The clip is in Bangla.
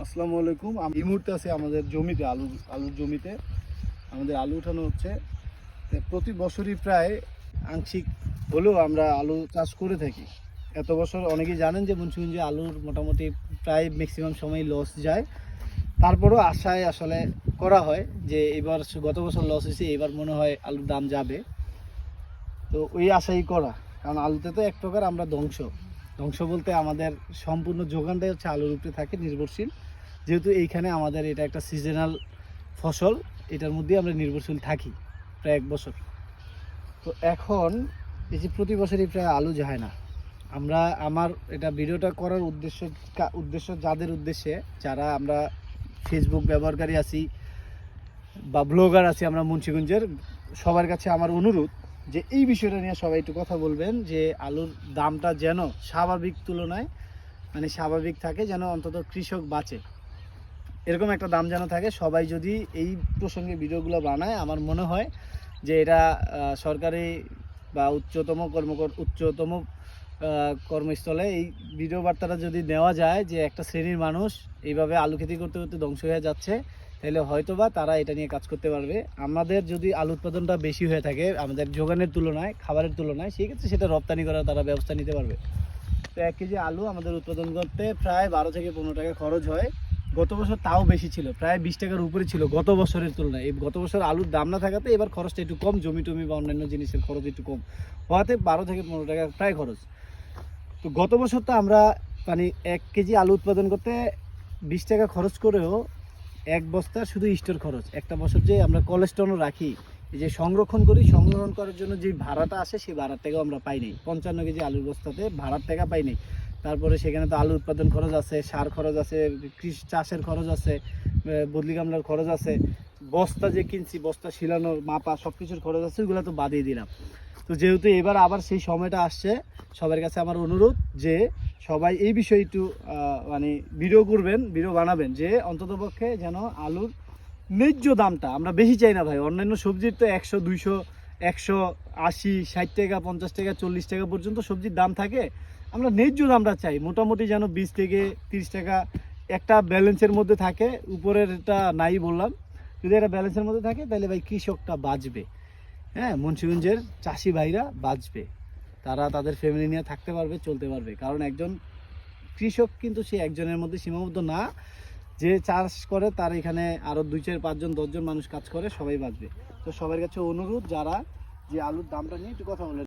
আসসালামু আলাইকুম। আমি এই মুহূর্তে আছি আমাদের জমিতে, আলুর জমিতে আমাদের আলু উঠানো হচ্ছে। প্রতি বছরই প্রায় আংশিক হলেও আমরা আলু চাষ করে থাকি। এত বছর অনেকেই জানেন যে মুন্সিগঞ্জে আলুর মোটামুটি প্রায় ম্যাক্সিমাম সময় লস যায়। তারপরও আশায় আসলে করা হয় যে এবার গত বছর লস হয়েছে, এবার মনে হয় আলুর দাম যাবে। তো ওই আশাই করা, কারণ আলুতে তো এক প্রকার আমরা ধ্বংস বলতে আমাদের সম্পূর্ণ যোগানটাই হচ্ছে আলুর উপরে থাকে নির্ভরশীল। যেহেতু এইখানে আমাদের এটা একটা সিজনাল ফসল, এটার মধ্যেই আমরা নির্ভরশীল থাকি প্রায় এক বছর। তো এখন এই যে প্রতি বছরই প্রায় আলু যায় না। আমার এটা ভিডিওটা করার উদ্দেশ্য যাদের উদ্দেশ্যে, যারা আমরা ফেসবুক ব্যবহারকারী আছি বা ব্লগার আছি আমরা মুন্সিগঞ্জের, সবার কাছে আমার অনুরোধ যে এই বিষয়টা নিয়ে সবাই একটু কথা বলবেন, যে আলুর দামটা যেন স্বাভাবিক তুলনায় স্বাভাবিক থাকে, যেন অন্তত কৃষক বাঁচে, এরকম একটা দাম যেন থাকে। সবাই যদি এই প্রসঙ্গে ভিডিওগুলো বানায়, আমার মনে হয় যে এটা সরকারি বা উচ্চতম কর্মস্থলে এই ভিডিও বার্তাটা যদি নেওয়া যায় যে একটা শ্রেণীর মানুষ এইভাবে আলু খেতি করতে করতে ধ্বংস হয়ে যাচ্ছে, তাহলে হয়তোবা তারা এটা নিয়ে কাজ করতে পারবে। আমাদের যদি আলু উৎপাদনটা বেশি হয়ে থাকে আমাদের যোগানের তুলনায়, খাবারের তুলনায়, সেই ক্ষেত্রে সেটা রপ্তানি করার তারা ব্যবস্থা নিতে পারবে। তো 1 কেজি আলু আমাদের উৎপাদন করতে প্রায় 12 থেকে 15 টাকা খরচ হয়। গত বছর তাও বেশি ছিল, প্রায় 20 টাকার উপরে ছিল গত বছরের তুলনায়। এই গত বছর আলুর দাম না থাকাতে এবার খরচটা একটু কম, জমি টমি বা অন্যান্য জিনিসের খরচ একটু কম হওয়াতে 12 থেকে 15 টাকা প্রায় খরচ। তো গত বছর তো আমরা 1 কেজি আলু উৎপাদন করতে 20 টাকা খরচ করেও এক বস্তা শুধু স্টোর খরচ, একটা বছর যে আমরা কোলেস্ট্রলও রাখি, এই যে সংরক্ষণ করার জন্য যে ভাড়াটা আসে, সেই ভাড়ার টাকাও আমরা পাই নাই। 55 কেজি আলুর বস্তাতে ভাড়ার টাকা পাই নাই। তারপরে সেখানে তো আলু উৎপাদন খরচ আছে, সার খরচ আছে, কৃষি চাষের খরচ আছে, বদলি গামলার খরচ আছে, বস্তা যে কিনছি, বস্তা শিলানোর মাপা সব কিছুর খরচ আছে, ওইগুলো তো বাদিয়ে দিলাম। তো যেহেতু এবার আবার সেই সময়টা আসছে, সবার কাছে আমার অনুরোধ যে সবাই এই বিষয়ে একটু ভিডিও করবেন, ভিডিও বানাবেন, যে অন্ততপক্ষে যেন আলুর ন্যায্য দামটা, আমরা বেশি চাই না ভাই। অন্যান্য সবজির তো 100, 200, 180, 60 টাকা, 50 টাকা, 40 টাকা পর্যন্ত সবজির দাম থাকে। আমরা ন্যায্য দামটা চাই, মোটামুটি যেন 20 থেকে 30 টাকা একটা ব্যালেন্সের মধ্যে থাকে। উপরের এটা নাই বললাম, যদি একটা ব্যালেন্সের মধ্যে থাকে তাহলে ভাই কৃষকটা বাঁচবে। হ্যাঁ, মুন্সিগঞ্জের চাষি ভাইরা বাঁচবে, তারা তাদের ফ্যামিলি নিয়ে থাকতে পারবে, চলতে পারবে। কারণ একজন কৃষক কিন্তু সে একজনের মধ্যে সীমাবদ্ধ না, যে চাষ করে তার এখানে আরও 2, 4, 5 জন 10 জন মানুষ কাজ করে, সবাই বাঁচবে। তো সবার কাছে অনুরোধ, যারা যে আলুর দামটা নিয়ে একটু কথা বলে।